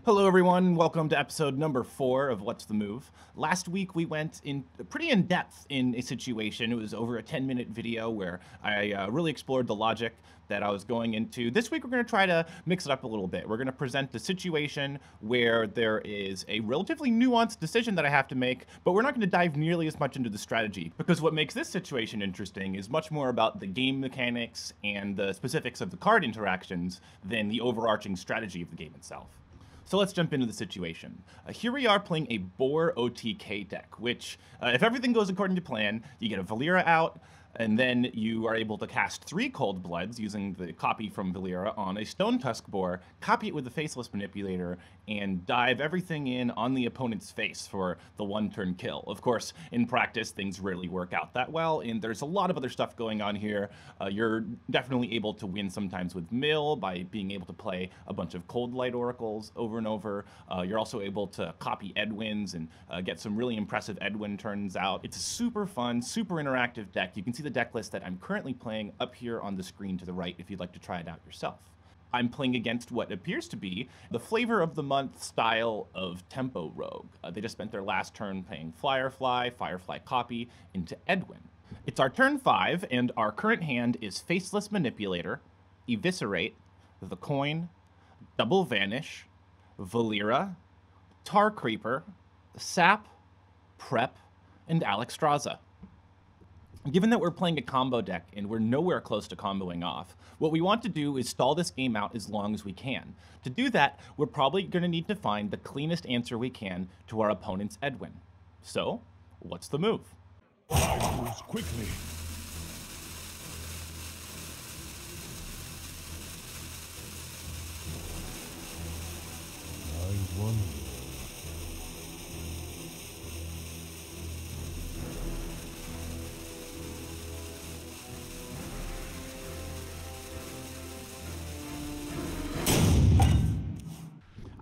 Hello everyone, welcome to episode number 4 of What's the Move. Last week we went pretty in depth in a situation. It was over a 10-minute video where I really explored the logic that I was going into. This week we're going to try to mix it up a little bit. We're going to present the situation where there is a relatively nuanced decision that I have to make, but we're not going to dive nearly as much into the strategy, because what makes this situation interesting is much more about the game mechanics and the specifics of the card interactions than the overarching strategy of the game itself. So let's jump into the situation. Here we are playing a Boar OTK deck, which, if everything goes according to plan, you get a Valeera out, and then you are able to cast 3 Cold Bloods using the copy from Valeera on a Stone Tusk Boar, copy it with the Faceless Manipulator, and dive everything in on the opponent's face for the 1-turn kill. Of course, in practice, things rarely work out that well, and there's a lot of other stuff going on here. You're definitely able to win sometimes with Mill by being able to play a bunch of Cold Light Oracles over and over. You're also able to copy Edwins and get some really impressive Edwin turns out. It's a super fun, super interactive deck. You can see the deck list that I'm currently playing up here on the screen to the right if you'd like to try it out yourself. I'm playing against what appears to be the flavor of the month style of Tempo Rogue. They just spent their last turn playing Firefly copy into Edwin. It's our turn 5, and our current hand is Faceless Manipulator, Eviscerate, the Coin, Double Vanish, Valeera, Tar Creeper, Sap, Prep, and Alexstrasza. Given that we're playing a combo deck and we're nowhere close to comboing off, what we want to do is stall this game out as long as we can. To do that, we're probably going to need to find the cleanest answer we can to our opponent's Edwin. So, what's the move? I moves quickly. I wonder.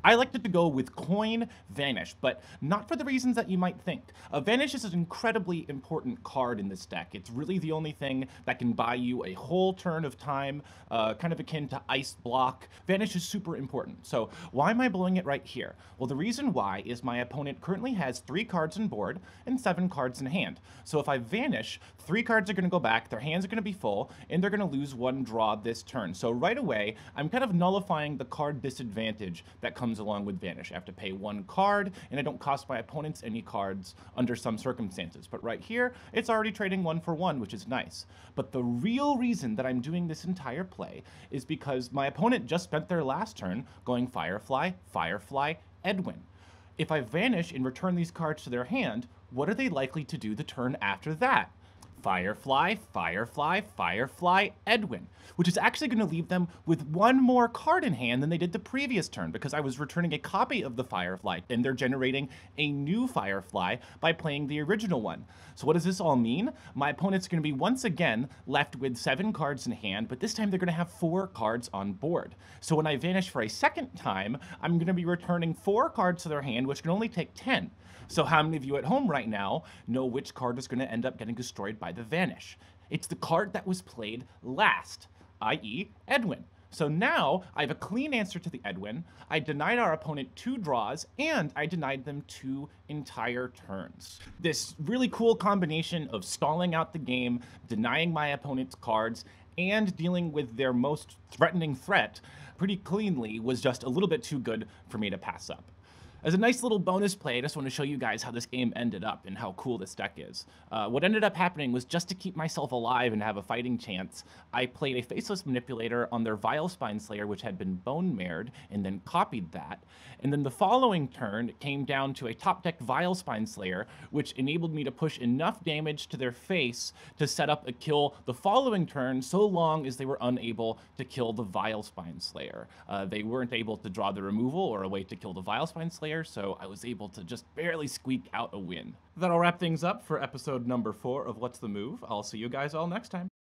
I elected to go with Coin Vanish, but not for the reasons that you might think. Vanish is an incredibly important card in this deck. It's really the only thing that can buy you a whole turn of time, kind of akin to Ice Block. Vanish is super important. So why am I blowing it right here? Well, the reason why is my opponent currently has 3 cards on board and 7 cards in hand. So if I Vanish, 3 cards are going to go back, their hands are going to be full, and they're going to lose 1 draw this turn. So right away, I'm kind of nullifying the card disadvantage that comes along with Vanish. I have to pay 1 card, and I don't cost my opponents any cards under some circumstances. But right here, it's already trading 1 for 1, which is nice. But the real reason that I'm doing this entire play is because my opponent just spent their last turn going Firefly, Edwin. If I Vanish and return these cards to their hand, what are they likely to do the turn after that? Firefly, Edwin, which is actually going to leave them with 1 more card in hand than they did the previous turn, because I was returning a copy of the Firefly, and they're generating a new Firefly by playing the original one. So what does this all mean? My opponent's going to be once again left with 7 cards in hand, but this time they're going to have 4 cards on board. So when I Vanish for a second time, I'm going to be returning 4 cards to their hand, which can only take 10. So how many of you at home right now know which card is going to end up getting destroyed by the Vanish? It's the card that was played last, i.e. Edwin. So now I have a clean answer to the Edwin. I denied our opponent 2 draws, and I denied them 2 entire turns. This really cool combination of stalling out the game, denying my opponent's cards, and dealing with their most threatening threat pretty cleanly was just a little bit too good for me to pass up. As a nice little bonus play, I just want to show you guys how this game ended up and how cool this deck is. What ended up happening was, just to keep myself alive and have a fighting chance, I played a Faceless Manipulator on their Vile Spineslayer, which had been bone-mared, and then copied that. And then the following turn, it came down to a top-deck Vile Spineslayer, which enabled me to push enough damage to their face to set up a kill the following turn, so long as they were unable to kill the Vile Spineslayer. They weren't able to draw the removal or a way to kill the Vile Spineslayer, so I was able to just barely squeak out a win. That'll wrap things up for episode number 4 of What's the Move. I'll see you guys all next time.